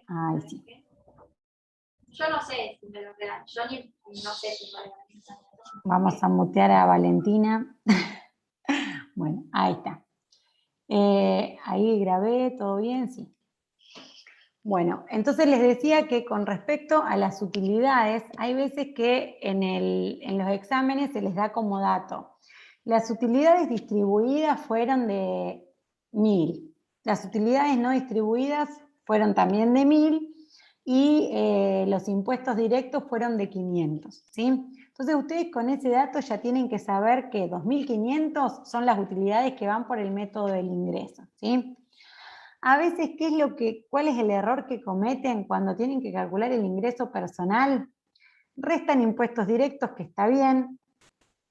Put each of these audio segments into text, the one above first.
Ay, sí. Yo no sé si me lo quedan, yo no sé si me lo quedan. Vamos a mutear a Valentina. Bueno, ahí está. Ahí grabé, ¿todo bien? Sí. Bueno, entonces les decía que con respecto a las utilidades, hay veces que en los exámenes se les da como dato. Las utilidades distribuidas fueron de 1000. Las utilidades no distribuidas fueron también de 1000 y los impuestos directos fueron de 500, ¿sí? Entonces ustedes con ese dato ya tienen que saber que 2500 son las utilidades que van por el método del ingreso, ¿sí? A veces, ¿cuál es el error que cometen cuando tienen que calcular el ingreso personal? Restan impuestos directos, que está bien,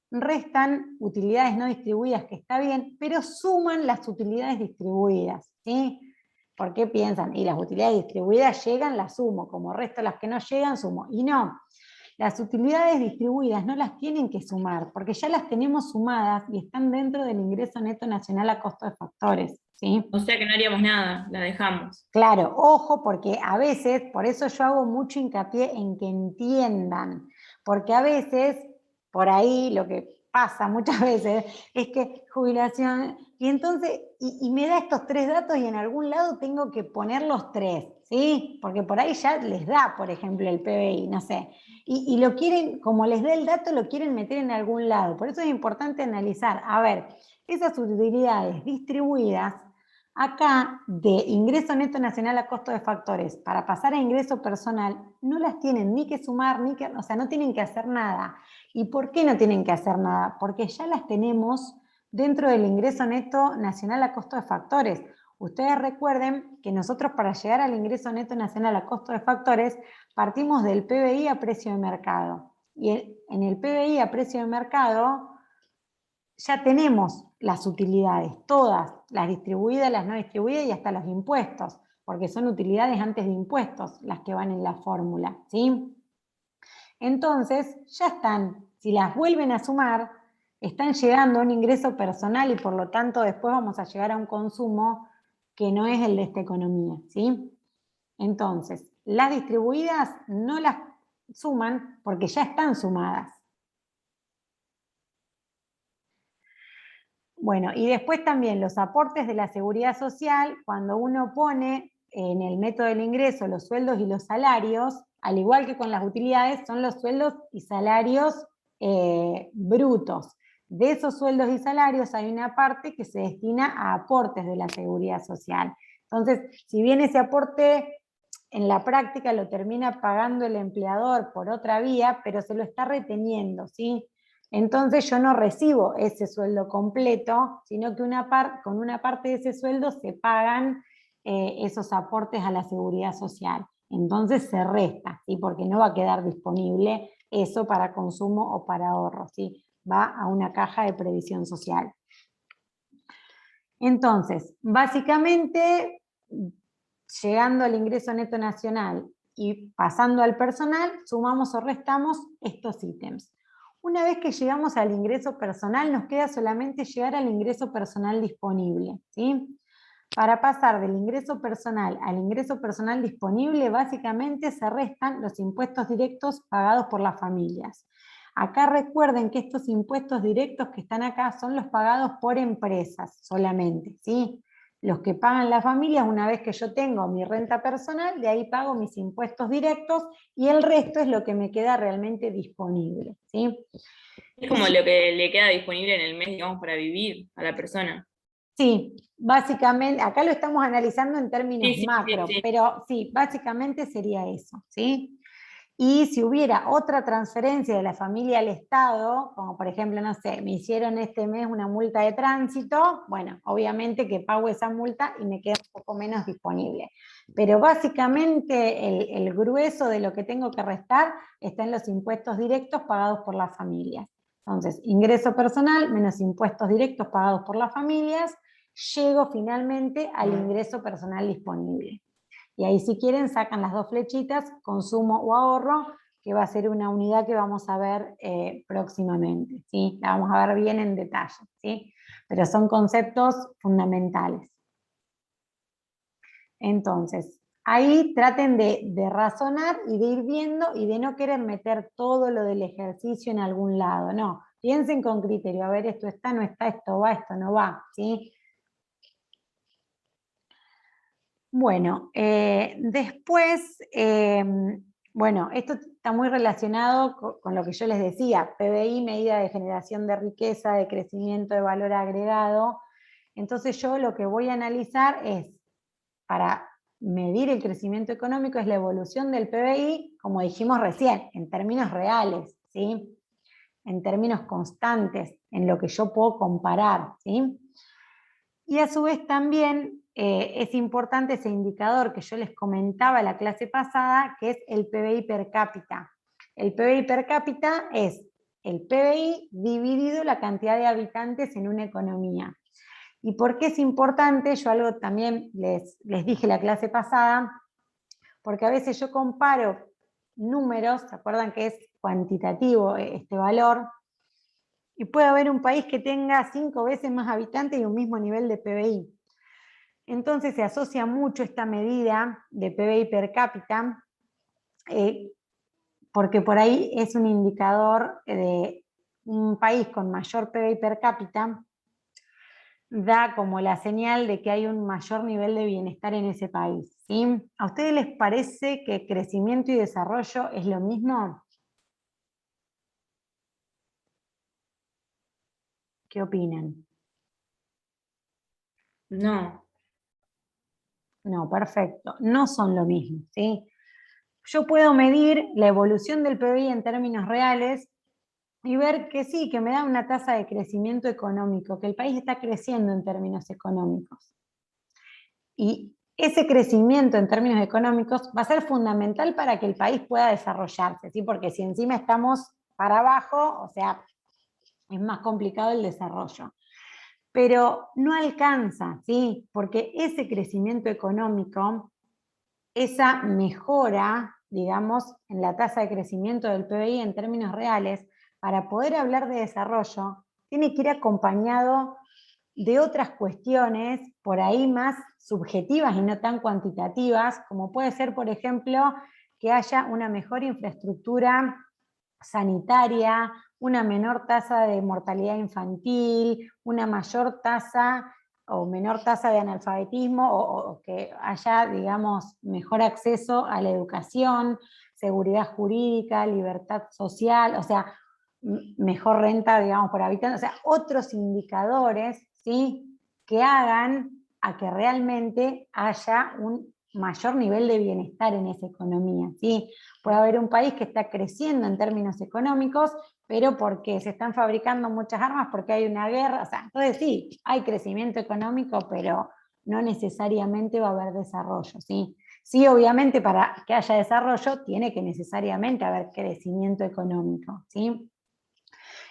restan utilidades no distribuidas, que está bien, pero suman las utilidades distribuidas, ¿sí? ¿Por qué piensan? Y las utilidades distribuidas llegan, las sumo, como resto las que no llegan, sumo. Y no, las utilidades distribuidas no las tienen que sumar, porque ya las tenemos sumadas y están dentro del ingreso neto nacional a costo de factores, ¿sí? O sea que no haríamos nada, la dejamos. Claro, ojo, porque a veces, por eso yo hago mucho hincapié en que entiendan, porque a veces, por ahí lo que pasa muchas veces es que jubilación, y entonces, y me da estos 3 datos y en algún lado tengo que poner los 3, ¿sí? Porque por ahí ya les da, por ejemplo, el PBI, no sé, y lo quieren, como les da el dato, lo quieren meter en algún lado. Por eso es importante analizar, a ver, esas utilidades distribuidas. Acá, de ingreso neto nacional a costo de factores, para pasar a ingreso personal, no las tienen ni que sumar, o sea, no tienen que hacer nada. ¿Y por qué no tienen que hacer nada? Porque ya las tenemos dentro del ingreso neto nacional a costo de factores. Ustedes recuerden que nosotros para llegar al ingreso neto nacional a costo de factores partimos del PBI a precio de mercado. Y en el PBI a precio de mercado ya tenemos las utilidades, todas, las distribuidas, las no distribuidas y hasta los impuestos, porque son utilidades antes de impuestos las que van en la fórmula, ¿sí? Entonces, ya están, si las vuelven a sumar, están llegando a un ingreso personal y por lo tanto después vamos a llegar a un consumo que no es el de esta economía, ¿sí? Entonces, las distribuidas no las suman porque ya están sumadas. Bueno, y después también los aportes de la seguridad social, cuando uno pone en el método del ingreso los sueldos y los salarios, al igual que con las utilidades, son los sueldos y salarios brutos. De esos sueldos y salarios hay una parte que se destina a aportes de la seguridad social. Entonces, si bien ese aporte en la práctica lo termina pagando el empleador por otra vía, pero se lo está reteniendo, ¿sí? Entonces yo no recibo ese sueldo completo, sino que con una parte de ese sueldo se pagan esos aportes a la seguridad social. Entonces se resta, ¿sí? Porque no va a quedar disponible eso para consumo o para ahorro, ¿sí? Va a una caja de previsión social. Entonces, básicamente, llegando al ingreso neto nacional y pasando al personal, sumamos o restamos estos ítems. Una vez que llegamos al ingreso personal, nos queda solamente llegar al ingreso personal disponible, ¿sí? Para pasar del ingreso personal al ingreso personal disponible, básicamente se restan los impuestos directos pagados por las familias. Acá recuerden que estos impuestos directos que están acá son los pagados por empresas solamente, ¿sí? Los que pagan las familias, una vez que yo tengo mi renta personal, de ahí pago mis impuestos directos y el resto es lo que me queda realmente disponible, ¿sí? Es como lo que le queda disponible en el mes, digamos, para vivir a la persona. Sí, básicamente, acá lo estamos analizando en términos Sí, macro, sí. pero sí, básicamente sería eso, ¿sí? Y si hubiera otra transferencia de la familia al Estado, como por ejemplo, no sé, me hicieron este mes una multa de tránsito, bueno, obviamente que pago esa multa y me queda un poco menos disponible. Pero básicamente el grueso de lo que tengo que restar está en los impuestos directos pagados por las familias. Entonces, ingreso personal menos impuestos directos pagados por las familias, llego finalmente al ingreso personal disponible. Y ahí si quieren sacan las dos flechitas, consumo o ahorro, que va a ser una unidad que vamos a ver próximamente, ¿sí? La vamos a ver bien en detalle, ¿sí? Pero son conceptos fundamentales. Entonces, ahí traten de razonar y de ir viendo y de no querer meter todo lo del ejercicio en algún lado, no. Piensen con criterio, a ver, esto está, no está, esto va, esto no va, ¿sí? Bueno, después, bueno, esto está muy relacionado con lo que yo les decía, PBI, medida de generación de riqueza, de crecimiento de valor agregado. Entonces yo lo que voy a analizar es, para medir el crecimiento económico, es la evolución del PBI, como dijimos recién, en términos reales, ¿sí? En términos constantes, en lo que yo puedo comparar, ¿sí? Y a su vez también es importante ese indicador que yo les comentaba en la clase pasada, que es el PBI per cápita. El PBI per cápita es el PBI dividido la cantidad de habitantes en una economía. ¿Y por qué es importante? Yo algo también les dije la clase pasada, porque a veces yo comparo números, ¿se acuerdan que es cuantitativo este valor? Y puede haber un país que tenga 5 veces más habitantes y un mismo nivel de PBI. Entonces se asocia mucho esta medida de PBI per cápita, porque por ahí es un indicador de un país con mayor PBI per cápita, da como la señal de que hay un mayor nivel de bienestar en ese país, ¿sí? ¿A ustedes les parece que crecimiento y desarrollo es lo mismo? ¿Qué opinan? No, No, perfecto. No son lo mismo, ¿sí? Yo puedo medir la evolución del PBI en términos reales y ver que sí, que me da una tasa de crecimiento económico, que el país está creciendo en términos económicos. Y ese crecimiento en términos económicos va a ser fundamental para que el país pueda desarrollarse, ¿sí? Porque si encima estamos para abajo, o sea, es más complicado el desarrollo. Pero no alcanza, ¿sí? Porque ese crecimiento económico, esa mejora, digamos, en la tasa de crecimiento del PBI en términos reales, para poder hablar de desarrollo, tiene que ir acompañado de otras cuestiones por ahí más subjetivas y no tan cuantitativas, como puede ser, por ejemplo, que haya una mejor infraestructura sanitaria, una menor tasa de mortalidad infantil, una mayor tasa o menor tasa de analfabetismo, o que haya, digamos, mejor acceso a la educación, seguridad jurídica, libertad social, o sea, mejor renta, digamos, por habitante, o sea, otros indicadores, ¿sí?, que hagan a que realmente haya un mayor nivel de bienestar en esa economía, ¿sí? Puede haber un país que está creciendo en términos económicos, pero porque se están fabricando muchas armas, porque hay una guerra, o sea, entonces sí, hay crecimiento económico, pero no necesariamente va a haber desarrollo, ¿sí? Sí, obviamente para que haya desarrollo tiene que necesariamente haber crecimiento económico, ¿sí?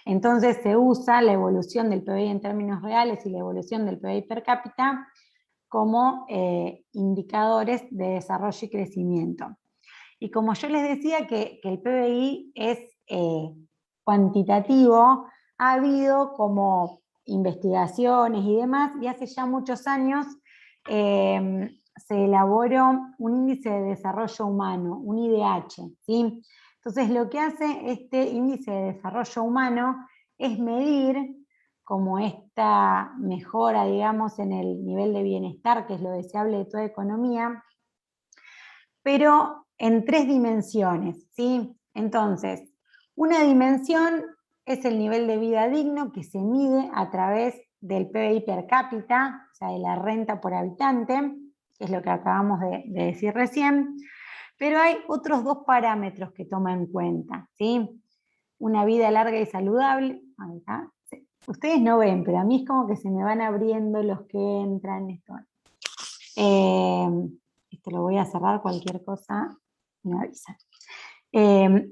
Entonces se usa la evolución del PBI en términos reales y la evolución del PBI per cápita como indicadores de desarrollo y crecimiento. Y como yo les decía que el PBI es cuantitativo, ha habido como investigaciones y demás, y hace ya muchos años se elaboró un índice de desarrollo humano, un IDH, ¿sí? Entonces lo que hace este índice de desarrollo humano es medir como esta mejora, digamos, en el nivel de bienestar, que es lo deseable de toda economía, pero en 3 dimensiones, ¿sí? Entonces, una dimensión es el nivel de vida digno que se mide a través del PBI per cápita, o sea, de la renta por habitante, que es lo que acabamos de decir recién, pero hay otros 2 parámetros que toma en cuenta, ¿sí? Una vida larga y saludable. Acá. Ustedes no ven, pero a mí es como que se me van abriendo los que entran. Esto lo voy a cerrar, cualquier cosa me avisan.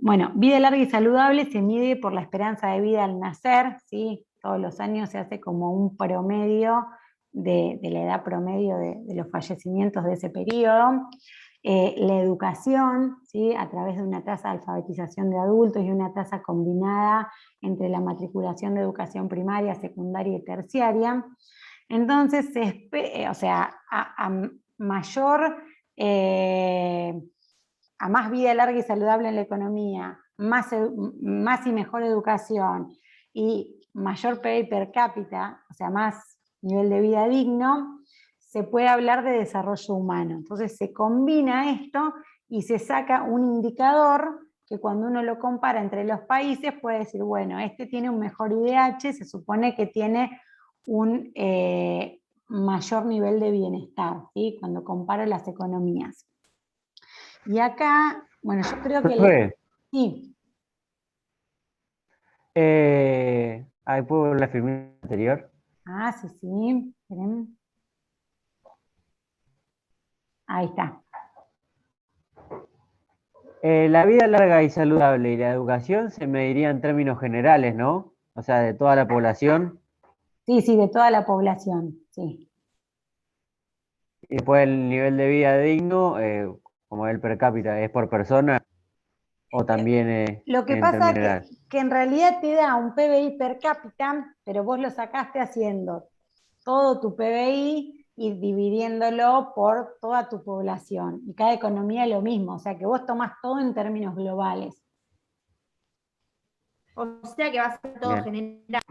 Bueno, vida larga y saludable se mide por la esperanza de vida al nacer, ¿sí? Todos los años se hace como un promedio de la edad promedio de los fallecimientos de ese periodo. La educación, ¿sí?, a través de una tasa de alfabetización de adultos y una tasa combinada entre la matriculación de educación primaria, secundaria y terciaria. Entonces, o sea, a mayor a más vida larga y saludable en la economía, más y mejor educación y mayor PIB per cápita, o sea, más nivel de vida digno, se puede hablar de desarrollo humano. Entonces se combina esto y se saca un indicador que cuando uno lo compara entre los países puede decir, bueno, este tiene un mejor IDH, se supone que tiene un mayor nivel de bienestar, ¿sí? Cuando comparo las economías. Y acá, bueno, yo creo que... Sí. Ahí puedo ver la filmina anterior. Ah, sí, sí. Esperen. Ahí está. La vida larga y saludable y la educación se mediría en términos generales, ¿no? O sea, de toda la población. Sí, sí, de toda la población, sí. Y después el nivel de vida digno, como el per cápita, ¿es por persona o también Lo que en pasa términos generales? que en realidad te da un PBI per cápita, pero vos lo sacaste haciendo todo tu PBI y dividiéndolo por toda tu población. Y cada economía lo mismo, o sea que vos tomás todo en términos globales. O sea que va a ser todo Bien. general.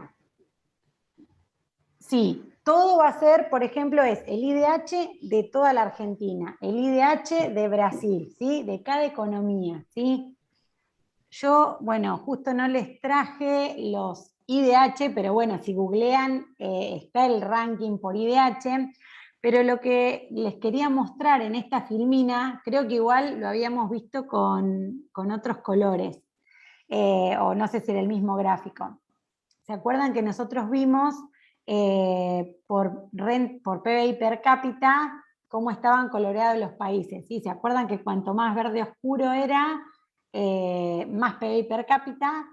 Sí, todo va a ser, por ejemplo, es el IDH de toda la Argentina, el IDH de Brasil, ¿sí? De cada economía, ¿sí? Yo, bueno, justo no les traje los IDH, pero bueno, si googlean está el ranking por IDH, pero lo que les quería mostrar en esta filmina, creo que igual lo habíamos visto con otros colores, o no sé si era el mismo gráfico. ¿Se acuerdan que nosotros vimos por PBI per cápita cómo estaban coloreados los países? ¿Sí? ¿Se acuerdan que cuanto más verde oscuro era, más PBI per cápita?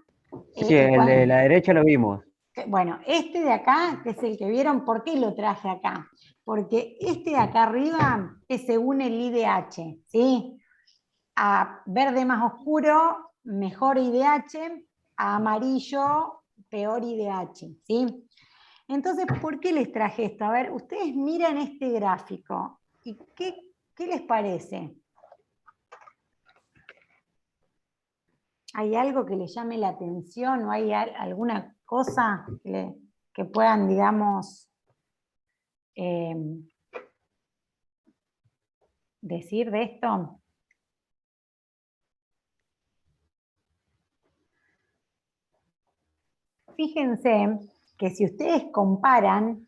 Sí, el de la derecha lo vimos. Bueno, este de acá, que es el que vieron, ¿por qué lo traje acá? Porque este de acá arriba es según el IDH, ¿sí? A verde más oscuro, mejor IDH, a amarillo, peor IDH, ¿sí? Entonces, ¿por qué les traje esto? A ver, ustedes miran este gráfico y ¿qué les parece? ¿Hay algo que les llame la atención o hay alguna cosa que puedan, digamos, decir de esto? Fíjense que si ustedes comparan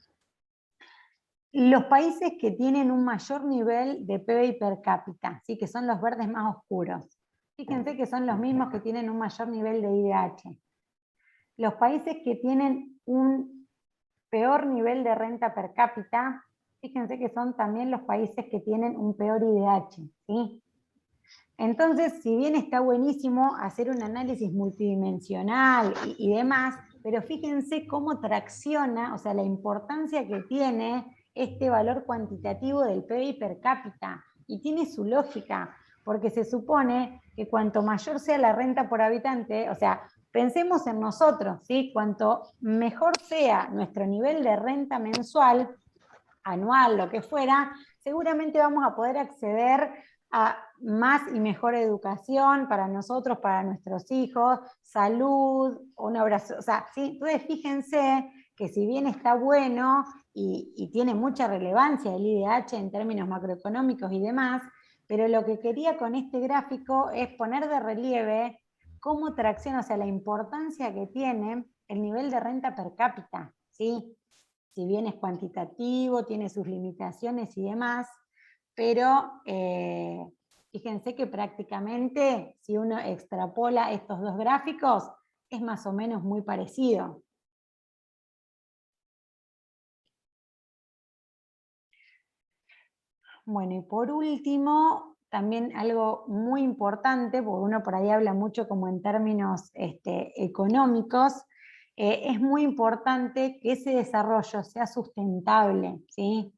los países que tienen un mayor nivel de PBI per cápita, ¿sí? Que son los verdes más oscuros, fíjense que son los mismos que tienen un mayor nivel de IDH. Los países que tienen un peor nivel de renta per cápita, fíjense que son también los países que tienen un peor IDH, ¿sí? Entonces, si bien está buenísimo hacer un análisis multidimensional y demás, pero fíjense cómo tracciona, o sea, la importancia que tiene este valor cuantitativo del PBI per cápita. Y tiene su lógica, porque se supone que cuanto mayor sea la renta por habitante, o sea, pensemos en nosotros, ¿sí? Cuanto mejor sea nuestro nivel de renta mensual, anual, lo que fuera, seguramente vamos a poder acceder a más y mejor educación para nosotros, para nuestros hijos, salud, un abrazo, o sea, ¿sí? Entonces fíjense que si bien está bueno y tiene mucha relevancia el IDH en términos macroeconómicos y demás, pero lo que quería con este gráfico es poner de relieve cómo tracciona, o sea, la importancia que tiene el nivel de renta per cápita, ¿sí? Si bien es cuantitativo, tiene sus limitaciones y demás, pero fíjense que prácticamente si uno extrapola estos dos gráficos, es más o menos muy parecido. Bueno, y por último, también algo muy importante, porque uno por ahí habla mucho como en términos económicos, es muy importante que ese desarrollo sea sustentable, ¿sí?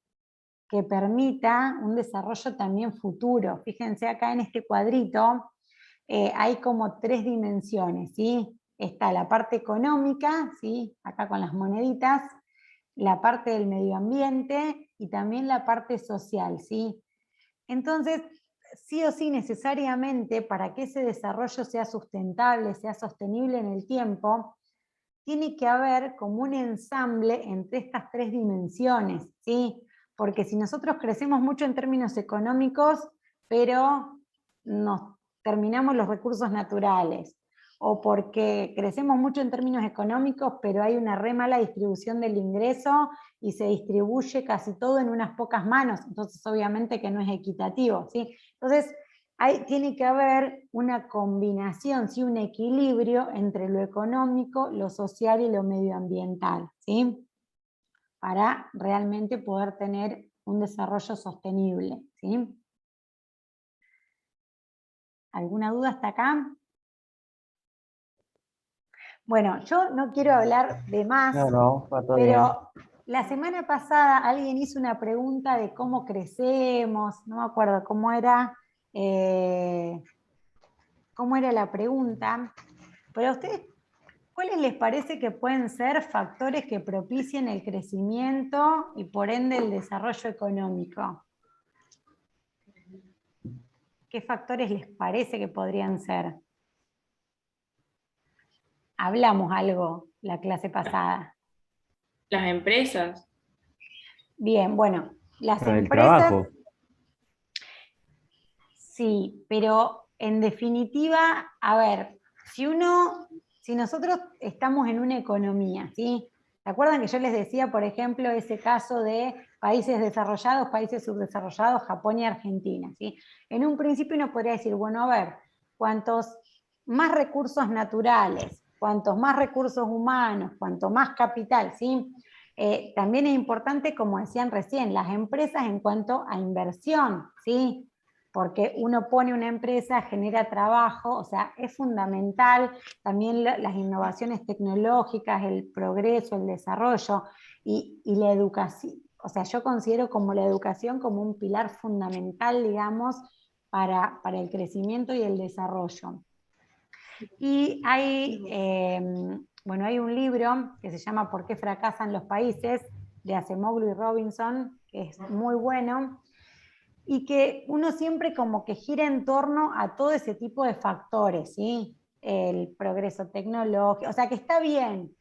Que permita un desarrollo también futuro. Fíjense acá en este cuadrito, hay como tres dimensiones, ¿sí? Está la parte económica, ¿sí? Acá con las moneditas, la parte del medio ambiente y también la parte social, ¿sí? Entonces, sí o sí, necesariamente, para que ese desarrollo sea sustentable, sea sostenible en el tiempo, tiene que haber como un ensamble entre estas tres dimensiones, ¿sí? Porque si nosotros crecemos mucho en términos económicos, pero nos terminamos los recursos naturales, o porque crecemos mucho en términos económicos, pero hay una re mala distribución del ingreso y se distribuye casi todo en unas pocas manos, entonces obviamente que no es equitativo, ¿sí? Entonces, tiene que haber una combinación, ¿sí? Un equilibrio entre lo económico, lo social y lo medioambiental, ¿sí? Para realmente poder tener un desarrollo sostenible, ¿sí? ¿Alguna duda hasta acá? Bueno, yo no quiero hablar de más, No, va todo bien. pero la semana pasada alguien hizo una pregunta de cómo crecemos, no me acuerdo cómo era la pregunta, pero a ustedes, ¿cuáles les parece que pueden ser factores que propicien el crecimiento y por ende el desarrollo económico? ¿Qué factores les parece que podrían ser? Hablamos algo la clase pasada. Las empresas. Bien, bueno, las Pero el empresas, trabajo. sí, pero en definitiva, a ver, si nosotros estamos en una economía, ¿sí? ¿Se acuerdan que yo les decía, por ejemplo, ese caso de países desarrollados, países subdesarrollados, Japón y Argentina, ¿sí? En un principio uno podría decir, bueno, a ver, cuantos más recursos naturales, cuantos más recursos humanos, cuanto más capital, ¿sí? También es importante, como decían recién, las empresas en cuanto a inversión, ¿sí? Porque uno pone una empresa, genera trabajo, o sea, es fundamental también las innovaciones tecnológicas, el progreso, el desarrollo y la educación. O sea, yo considero como la educación como un pilar fundamental, digamos, para el crecimiento y el desarrollo. Y hay un libro que se llama ¿Por qué fracasan los países?, de Acemoglu y Robinson, que es muy bueno, y que uno siempre como que gira en torno a todo ese tipo de factores, ¿sí? El progreso tecnológico, o sea que está bien,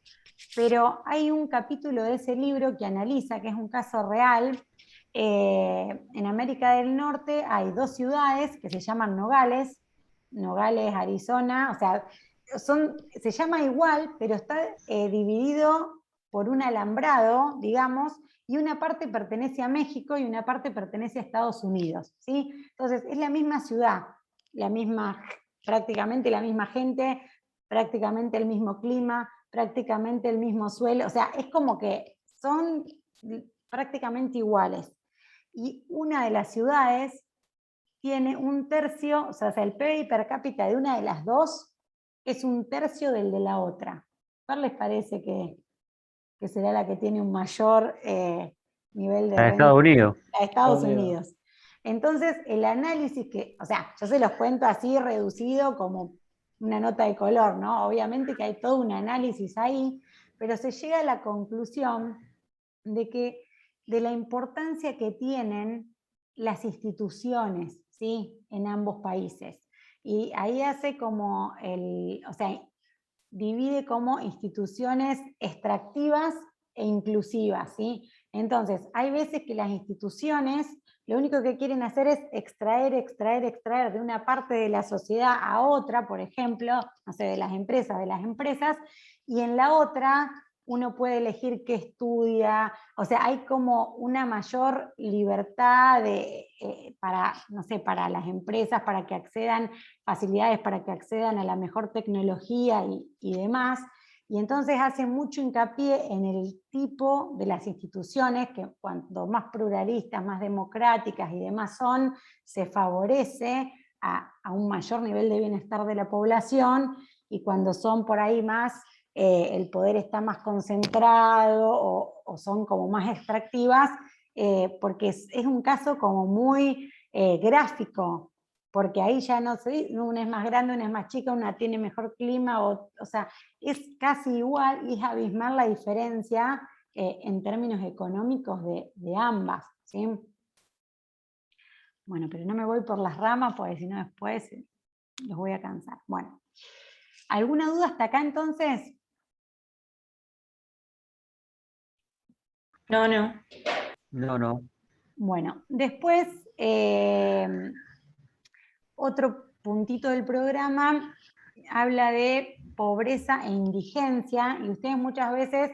pero hay un capítulo de ese libro que analiza, que es un caso real. En América del Norte hay dos ciudades que se llaman Nogales, Arizona, o sea, se llama igual, pero está dividido por un alambrado, digamos, y una parte pertenece a México y una parte pertenece a Estados Unidos, ¿sí? Entonces, es la misma ciudad, prácticamente la misma gente, prácticamente el mismo clima, prácticamente el mismo suelo, o sea, es como que son prácticamente iguales. Y una de las ciudades tiene un tercio, o sea, el PBI per cápita de una de las dos es un tercio del de la otra. ¿Cuál les parece que será la que tiene un mayor nivel de A renta? Estados Unidos. A Estados Unidos. Entonces, el análisis o sea, yo se los cuento así reducido como una nota de color, ¿no? Obviamente que hay todo un análisis ahí, pero se llega a la conclusión de la importancia que tienen las instituciones, ¿sí? En ambos países. Y ahí hace como o sea, divide como instituciones extractivas e inclusivas, ¿sí? Entonces, hay veces que las instituciones lo único que quieren hacer es extraer de una parte de la sociedad a otra, por ejemplo, no sé, de las empresas, y en la otra uno puede elegir qué estudia, o sea, hay como una mayor libertad para, no sé, para las empresas, para que accedan, facilidades para que accedan a la mejor tecnología y demás, y entonces hace mucho hincapié en el tipo de las instituciones, que cuanto más pluralistas, más democráticas y demás son, se favorece a un mayor nivel de bienestar de la población, y cuando son por ahí más el poder está más concentrado o son como más extractivas, porque es un caso como muy gráfico, porque ahí ya no sé, una es más grande, una es más chica, una tiene mejor clima, o sea, es casi igual y es abismal la diferencia en términos económicos de ambas, ¿sí? Bueno, pero no me voy por las ramas, porque si no después los voy a cansar. Bueno, ¿alguna duda hasta acá entonces? No, no. No. Bueno, después, otro puntito del programa habla de pobreza e indigencia, y ustedes muchas veces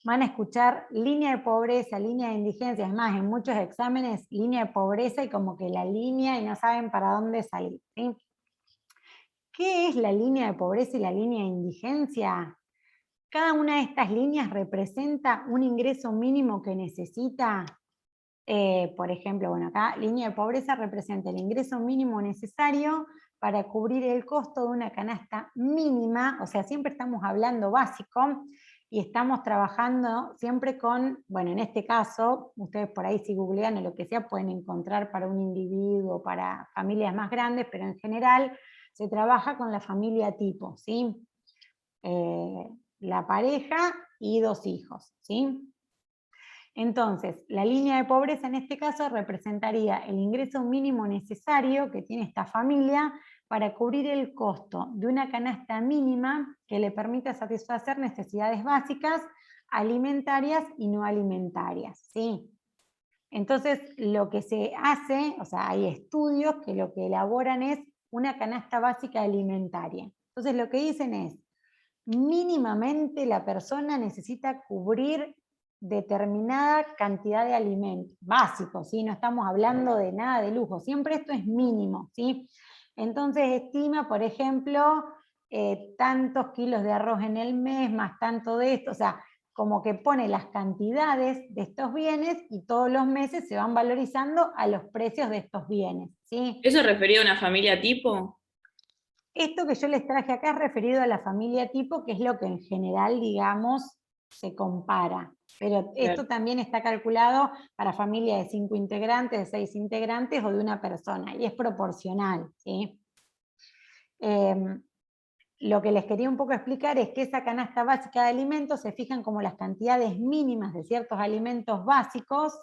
van a escuchar línea de pobreza, línea de indigencia, es más, en muchos exámenes línea de pobreza y como que la línea y no saben para dónde salir, ¿sí? ¿Qué es la línea de pobreza y la línea de indigencia? Cada una de estas líneas representa un ingreso mínimo que necesita. Por ejemplo, bueno, acá línea de pobreza representa el ingreso mínimo necesario para cubrir el costo de una canasta mínima, o sea, siempre estamos hablando básico y estamos trabajando siempre con, bueno, en este caso, ustedes por ahí si googlean o lo que sea pueden encontrar para un individuo, para familias más grandes, pero en general se trabaja con la familia tipo, ¿sí? La pareja y 2 hijos, ¿sí? Entonces, la línea de pobreza en este caso representaría el ingreso mínimo necesario que tiene esta familia para cubrir el costo de una canasta mínima que le permita satisfacer necesidades básicas, alimentarias y no alimentarias, ¿sí? Entonces, lo que se hace, o sea, hay estudios que lo que elaboran es una canasta básica alimentaria. Entonces, lo que dicen es, mínimamente la persona necesita cubrir determinada cantidad de alimentos básicos, ¿sí? No estamos hablando de nada de lujo, siempre esto es mínimo, ¿sí? Entonces estima, por ejemplo, tantos kilos de arroz en el mes, más tanto de esto, o sea, como que pone las cantidades de estos bienes y todos los meses se van valorizando a los precios de estos bienes, ¿sí? ¿Eso refería a una familia tipo? Esto que yo les traje acá es referido a la familia tipo, que es lo que en general, digamos, se compara. Pero esto también está calculado para familias de 5 integrantes, de 6 integrantes o de una persona, y es proporcional, ¿sí? Lo que les quería un poco explicar es que esa canasta básica de alimentos se fijan como las cantidades mínimas de ciertos alimentos básicos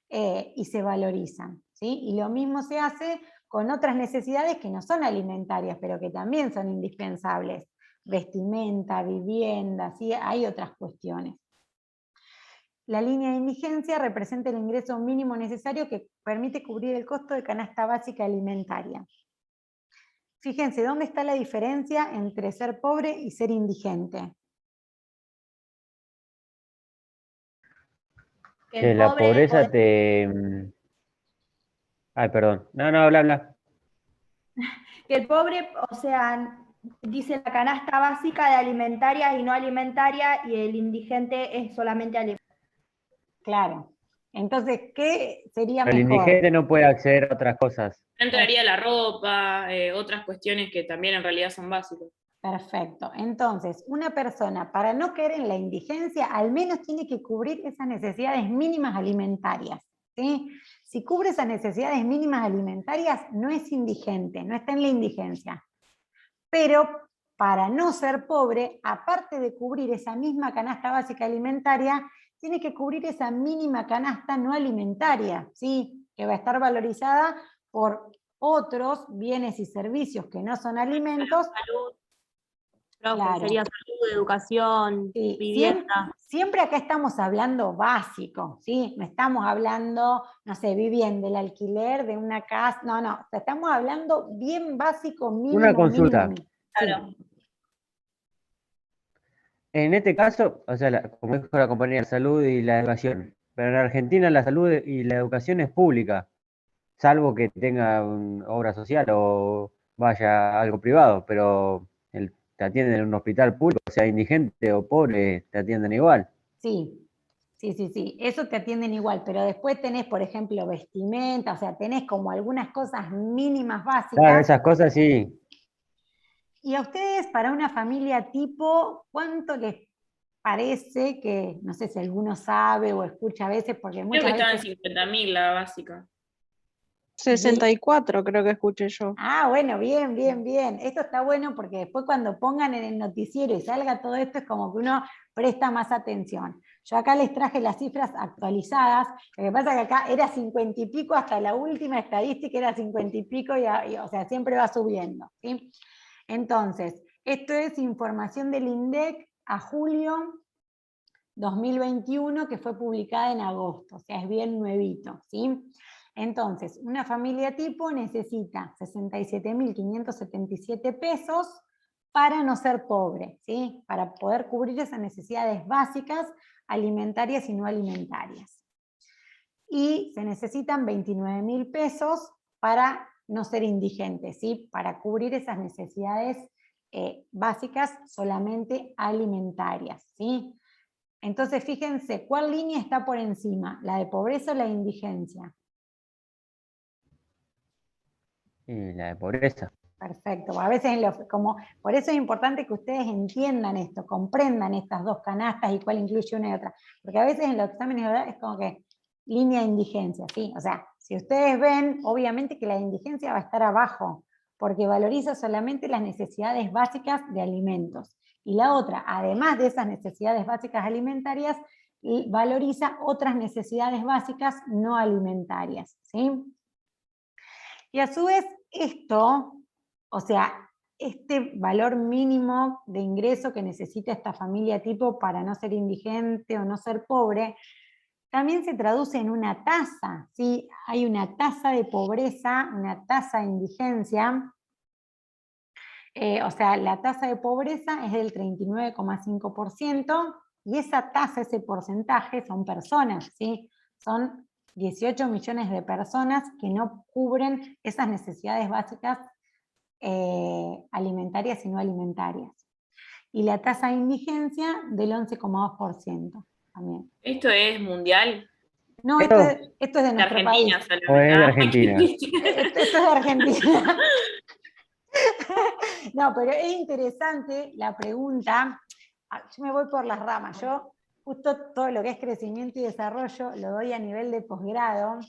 y se valorizan, ¿sí? Y lo mismo se hace con otras necesidades que no son alimentarias, pero que también son indispensables. Vestimenta, vivienda, ¿sí? Hay otras cuestiones. La línea de indigencia representa el ingreso mínimo necesario que permite cubrir el costo de canasta básica alimentaria. Fíjense, ¿dónde está la diferencia entre ser pobre y ser indigente? Que la pobreza te... Ay, perdón. No, habla. Que el pobre, o sea, dice la canasta básica de alimentaria y no alimentaria, y el indigente es solamente alimentaria. Claro. Entonces, ¿qué sería El mejor? indigente no puede acceder a otras cosas. Entraría la ropa, otras cuestiones que también en realidad son básicas. Perfecto. Entonces, una persona, para no caer en la indigencia, al menos tiene que cubrir esas necesidades mínimas alimentarias, ¿sí? Si cubre esas necesidades mínimas alimentarias, no es indigente, no está en la indigencia. Pero para no ser pobre, aparte de cubrir esa misma canasta básica alimentaria, tiene que cubrir esa mínima canasta no alimentaria, ¿sí? Que va a estar valorizada por otros bienes y servicios que no son alimentos. Salud, Claro. sería salud, educación, Sí, vivienda. siempre acá estamos hablando básico, ¿sí? No estamos hablando, no sé, vivienda, el alquiler de una casa, no, estamos hablando bien básico, mínimo. Una consulta. Mínimo. Claro. Sí. En este caso, o sea, como dijo la compañía de salud y la educación, pero en Argentina la salud y la educación es pública, salvo que tenga obra social o vaya a algo privado, pero te atienden en un hospital público, sea indigente o pobre, te atienden igual. Sí, eso te atienden igual, pero después tenés, por ejemplo, vestimenta, o sea, tenés como algunas cosas mínimas básicas. Claro, esas cosas sí. Y a ustedes, para una familia tipo, ¿cuánto les parece que, no sé si alguno sabe o escucha a veces, porque Creo muchas que estaba en veces... 50.000 la básica. 64 creo que escuché yo. Ah, bueno, bien. Esto está bueno porque después cuando pongan en el noticiero y salga todo esto es como que uno presta más atención. Yo acá les traje las cifras actualizadas, lo que pasa es que acá era 50 y pico, hasta la última estadística era 50 y pico, o sea, siempre va subiendo, ¿sí? Entonces, esto es información del INDEC a julio 2021, que fue publicada en agosto, o sea, es bien nuevito, ¿sí? Entonces, una familia tipo necesita 67.577 pesos para no ser pobre, ¿sí? Para poder cubrir esas necesidades básicas, alimentarias y no alimentarias. Y se necesitan 29.000 pesos para no ser indigentes, ¿sí? Para cubrir esas necesidades básicas solamente alimentarias, ¿sí? Entonces, fíjense, ¿cuál línea está por encima? ¿La de pobreza o la de indigencia? Y la de pobreza. Perfecto. A veces, por eso es importante que ustedes entiendan esto, comprendan estas dos canastas y cuál incluye una y otra. Porque a veces en los exámenes es como que línea de indigencia, ¿sí? O sea, si ustedes ven, obviamente que la de indigencia va a estar abajo, porque valoriza solamente las necesidades básicas de alimentos. Y la otra, además de esas necesidades básicas alimentarias, valoriza otras necesidades básicas no alimentarias, ¿sí? Y a su vez esto, o sea, este valor mínimo de ingreso que necesita esta familia tipo para no ser indigente o no ser pobre, también se traduce en una tasa, ¿sí? Hay una tasa de pobreza, una tasa de indigencia. O sea, la tasa de pobreza es del 39,5%, y esa tasa, ese porcentaje, son personas, ¿sí? Son 18 millones de personas que no cubren esas necesidades básicas alimentarias y no alimentarias. Y la tasa de indigencia del 11,2% también. ¿Esto es mundial? No, ¿Esto? esto es de De nuestro país. Argentina solamente. ¿O es de Ah, Argentina? Esto es de Argentina. No, pero es interesante la pregunta. Yo me voy por las ramas. Yo justo todo lo que es crecimiento y desarrollo lo doy a nivel de posgrado.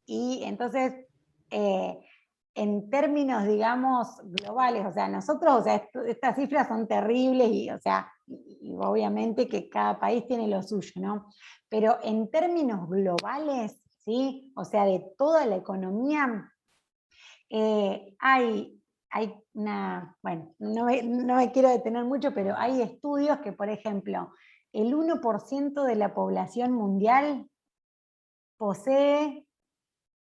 Y entonces, en términos, digamos, globales, o sea, nosotros, o sea, estas cifras son terribles y, o sea, y obviamente que cada país tiene lo suyo, ¿no? Pero en términos globales, ¿sí? O sea, de toda la economía, hay una, bueno, no me quiero detener mucho, pero hay estudios que, por ejemplo, el 1% de la población mundial posee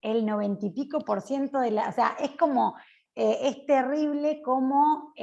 el 90 y pico por ciento de la, o sea, es como, es terrible cómo,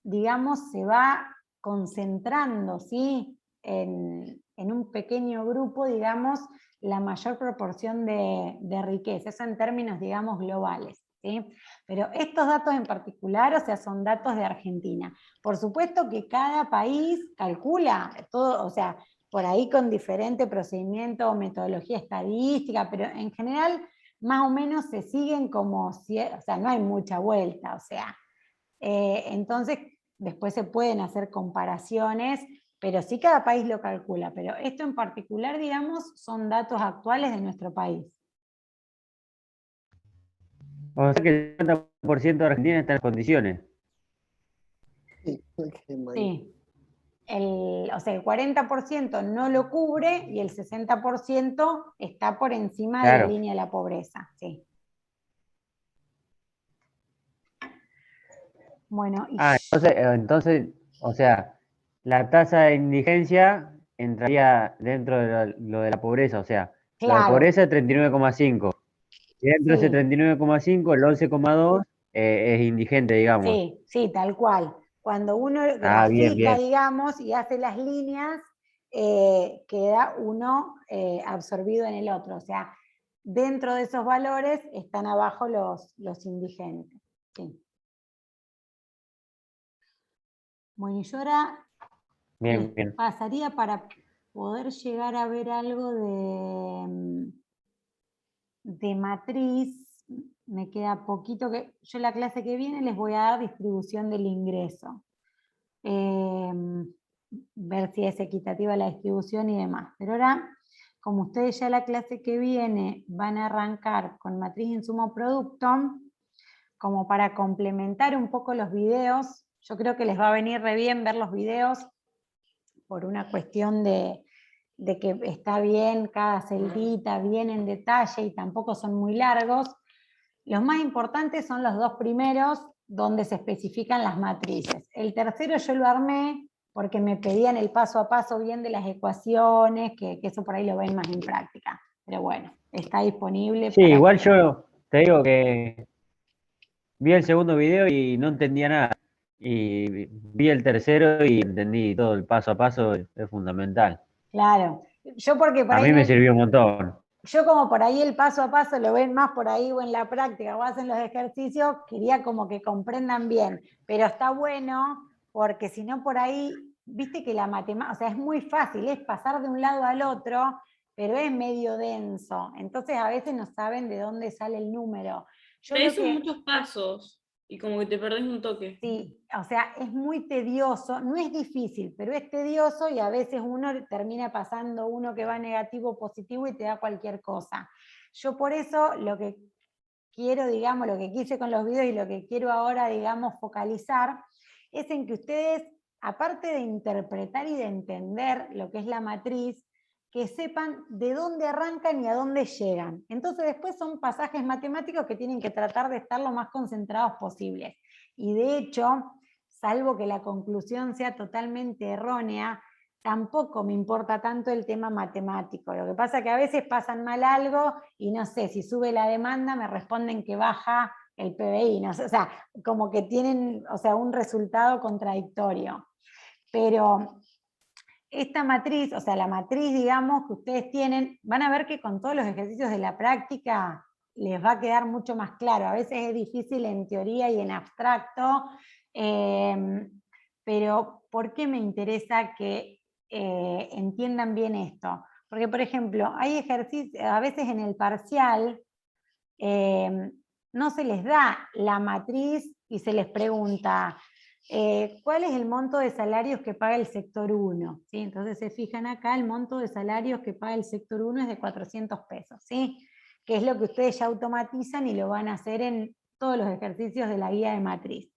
digamos, se va concentrando, ¿sí? En un pequeño grupo, digamos, la mayor proporción de riqueza, eso en términos, digamos, globales, ¿sí? Pero estos datos en particular, o sea, son datos de Argentina. Por supuesto que cada país calcula todo, o sea, por ahí con diferente procedimiento o metodología estadística, pero en general más o menos se siguen como, o sea, no hay mucha vuelta, o sea, entonces después se pueden hacer comparaciones, pero sí cada país lo calcula, pero esto en particular, digamos, son datos actuales de nuestro país. O sea que el 50% de Argentina está en condiciones. Sí. O sea, el 40% no lo cubre y el 60% está por encima de la Claro. línea de la pobreza. Sí. Bueno, y Entonces, o sea, la tasa de indigencia entraría dentro de lo de la pobreza, o sea, lo de claro, pobreza es 39,5. Y dentro de ese sí, 39,5, el 11,2 es indigente, digamos. sí, tal cual. Cuando uno Ah, bien, grafica, bien. digamos, y hace las líneas, queda uno absorbido en el otro. O sea, dentro de esos valores están abajo los indigentes. Sí. Bueno, y yo ahora Bien, bien. pasaría para poder llegar a ver algo de matriz. Me queda poquito, que yo la clase que viene les voy a dar distribución del ingreso. Ver si es equitativa la distribución y demás. Pero ahora, como ustedes ya la clase que viene van a arrancar con matriz insumo-producto, como para complementar un poco los videos, yo creo que les va a venir re bien ver los videos, por una cuestión de que está bien cada celdita, bien en detalle y tampoco son muy largos. Los más importantes son los dos primeros, donde se especifican las matrices. El tercero yo lo armé porque me pedían el paso a paso bien de las ecuaciones, que eso por ahí lo ven más en práctica. Pero bueno, está disponible. Sí, para igual que- yo te digo que vi el segundo video y no entendía nada. Y vi el tercero y entendí todo el paso a paso, es fundamental. Claro. Yo porque por A ahí mí no, me sirvió un montón. yo como por ahí el paso a paso lo ven más por ahí o en la práctica o hacen los ejercicios, quería como que comprendan bien, pero está bueno porque si no por ahí, viste que la matemática, o sea, es muy fácil, es pasar de un lado al otro, pero es medio denso, entonces a veces no saben de dónde sale el número. Yo Pero lo son que, muchos pasos y como que te perdés un toque. Sí, o sea, es muy tedioso, no es difícil, pero es tedioso y a veces uno termina pasando uno que va negativo o positivo y te da cualquier cosa. Yo por eso lo que quiero, digamos, lo que quise con los videos y lo que quiero ahora, digamos, focalizar, es en que ustedes, aparte de interpretar y de entender lo que es la matriz, que sepan de dónde arrancan y a dónde llegan. Entonces después son pasajes matemáticos que tienen que tratar de estar lo más concentrados posibles. Y de hecho, salvo que la conclusión sea totalmente errónea, tampoco me importa tanto el tema matemático. Lo que pasa es que a veces pasan mal algo y no sé, si sube la demanda me responden que baja el PBI, no sé, o sea, como que tienen, o sea, un resultado contradictorio. Pero esta matriz, o sea, la matriz, digamos, que ustedes tienen, van a ver que con todos los ejercicios de la práctica les va a quedar mucho más claro. A veces es difícil en teoría y en abstracto, pero ¿por qué me interesa que entiendan bien esto? Porque, por ejemplo, hay ejercicios, a veces en el parcial, no se les da la matriz y se les pregunta, ¿cuál es el monto de salarios que paga el sector 1? ¿Sí? Entonces se fijan acá, el monto de salarios que paga el sector 1 es de 400 pesos, ¿sí? Que es lo que ustedes ya automatizan y lo van a hacer en todos los ejercicios de la guía de matriz.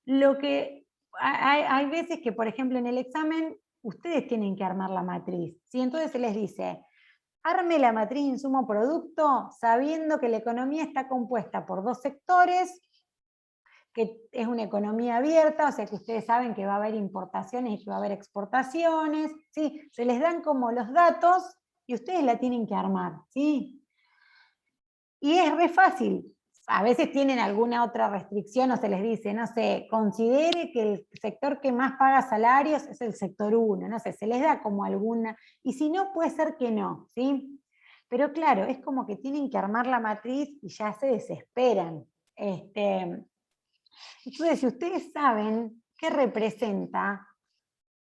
Lo que hay veces que, por ejemplo, en el examen, ustedes tienen que armar la matriz, ¿sí? Entonces se les dice, arme la matriz insumo-producto sabiendo que la economía está compuesta por dos sectores, que es una economía abierta, o sea que ustedes saben que va a haber importaciones y que va a haber exportaciones, ¿sí? Se les dan como los datos y ustedes la tienen que armar, ¿sí? Y es re fácil. A veces tienen alguna otra restricción o se les dice, no sé, considere que el sector que más paga salarios es el sector 1, no sé, se les da como alguna, y si no, puede ser que no, ¿sí? Pero claro, es como que tienen que armar la matriz y ya se desesperan. Entonces, si ustedes saben qué representa,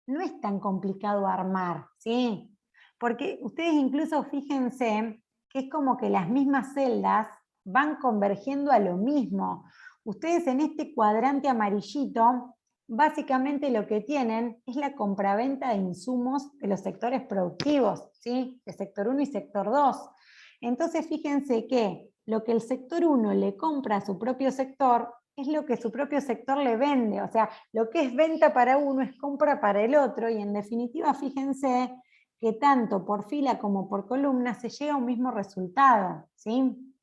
no es tan complicado armar, ¿sí? Porque ustedes incluso fíjense que es como que las mismas celdas van convergiendo a lo mismo. Ustedes en este cuadrante amarillito, básicamente lo que tienen es la compraventa de insumos de los sectores productivos, ¿sí? De sector 1 y sector 2. Entonces fíjense que lo que el sector 1 le compra a su propio sector es lo que su propio sector le vende, o sea, lo que es venta para uno es compra para el otro, y en definitiva fíjense que tanto por fila como por columna se llega a un mismo resultado, ¿sí?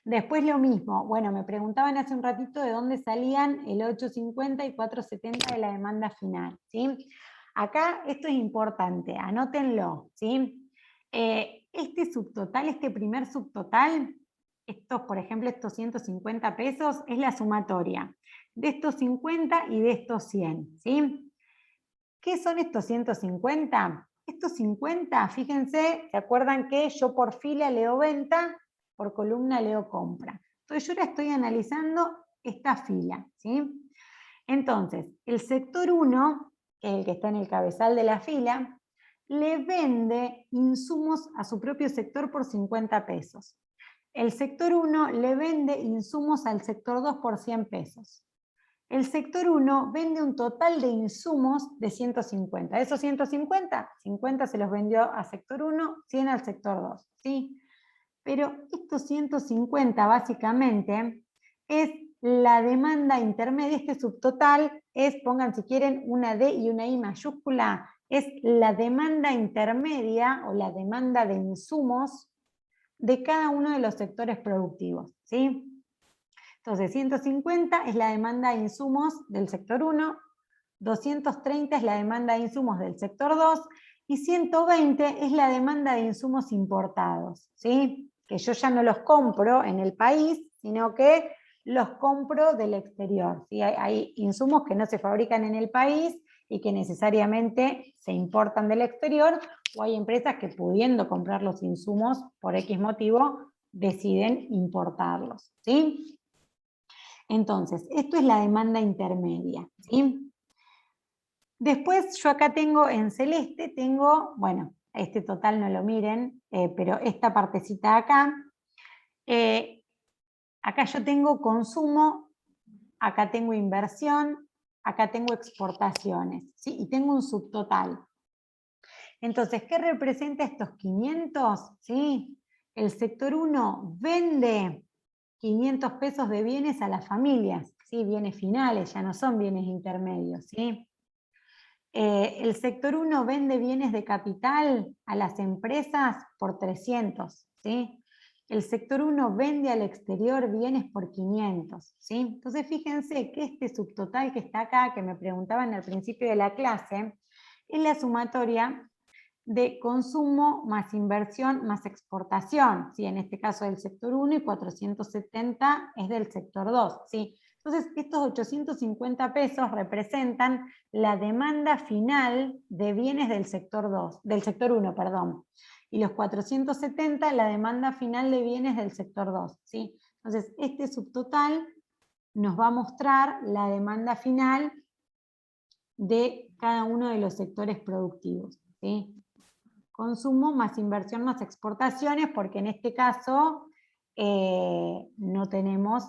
Después lo mismo, bueno, me preguntaban hace un ratito de dónde salían el 850 y 470 de la demanda final, ¿sí? Acá esto es importante, anótenlo, ¿sí? Este subtotal, este primer subtotal, estos, por ejemplo, estos 150 pesos, es la sumatoria de estos 50 y de estos 100, ¿sí? ¿Qué son estos 150? Estos 50, fíjense, ¿se acuerdan que yo por fila leo venta, por columna leo compra? Entonces yo ahora estoy analizando esta fila, ¿sí? Entonces, el sector 1, que es el que está en el cabezal de la fila, le vende insumos a su propio sector por 50 pesos. El sector 1 le vende insumos al sector 2 por 100 pesos. El sector 1 vende un total de insumos de 150. De esos 150, 50 se los vendió a sector 1, 100 al sector 2. ¿Sí? Pero estos 150 básicamente es la demanda intermedia. Este subtotal es, pongan si quieren, una D y una I mayúscula, es la demanda intermedia o la demanda de insumos de cada uno de los sectores productivos, ¿sí? Entonces, 150 es la demanda de insumos del sector 1, 230 es la demanda de insumos del sector 2, y 120 es la demanda de insumos importados, ¿sí? Que yo ya no los compro en el país, sino que los compro del exterior, ¿sí? Hay insumos que no se fabrican en el país y que necesariamente se importan del exterior, o hay empresas que pudiendo comprar los insumos por X motivo, deciden importarlos, ¿sí? Entonces, esto es la demanda intermedia, ¿sí? Después yo acá tengo en celeste, tengo, bueno, este total no lo miren, pero esta partecita de acá, acá yo tengo consumo, acá tengo inversión, acá tengo exportaciones, ¿sí? Y tengo un subtotal. Entonces, ¿qué representa estos 500? ¿Sí? El sector 1 vende 500 pesos de bienes a las familias, ¿sí? Bienes finales, ya no son bienes intermedios, ¿sí? El sector 1 vende bienes de capital a las empresas por 300, ¿sí? El sector 1 vende al exterior bienes por 500, ¿sí? Entonces fíjense que este subtotal que está acá, que me preguntaban al principio de la clase, es la sumatoria de consumo más inversión más exportación, ¿sí? En este caso del sector 1 y 470 es del sector 2, ¿sí? Entonces, estos 850 pesos representan la demanda final de bienes del sector 2, del sector 1, perdón. Y los 470 la demanda final de bienes del sector 2, ¿sí? Entonces, este subtotal nos va a mostrar la demanda final de cada uno de los sectores productivos, ¿sí? Consumo más inversión más exportaciones, porque en este caso no tenemos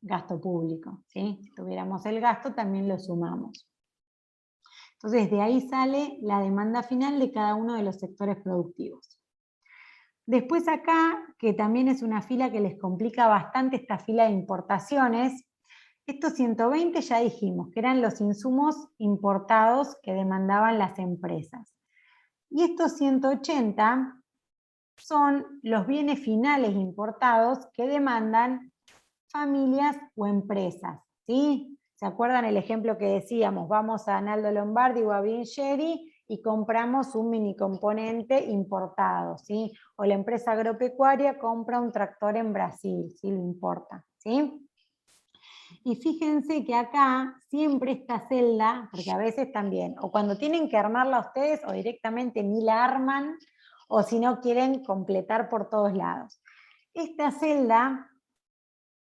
gasto público, ¿sí? Si tuviéramos el gasto también lo sumamos. Entonces de ahí sale la demanda final de cada uno de los sectores productivos. Después acá, que también es una fila que les complica bastante, esta fila de importaciones, estos 120 ya dijimos que eran los insumos importados que demandaban las empresas. Y estos 180 son los bienes finales importados que demandan familias o empresas, ¿sí? ¿Se acuerdan el ejemplo que decíamos? Vamos a Naldo Lombardi o a Vincere y compramos un mini componente importado, ¿sí? O la empresa agropecuaria compra un tractor en Brasil, ¿sí? Lo importa, ¿sí? Y fíjense que acá siempre esta celda, porque a veces también, o cuando tienen que armarla ustedes, o directamente ni la arman, o si no quieren completar por todos lados. Esta celda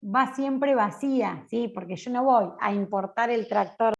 va siempre vacía, ¿sí? Porque yo no voy a importar el tractor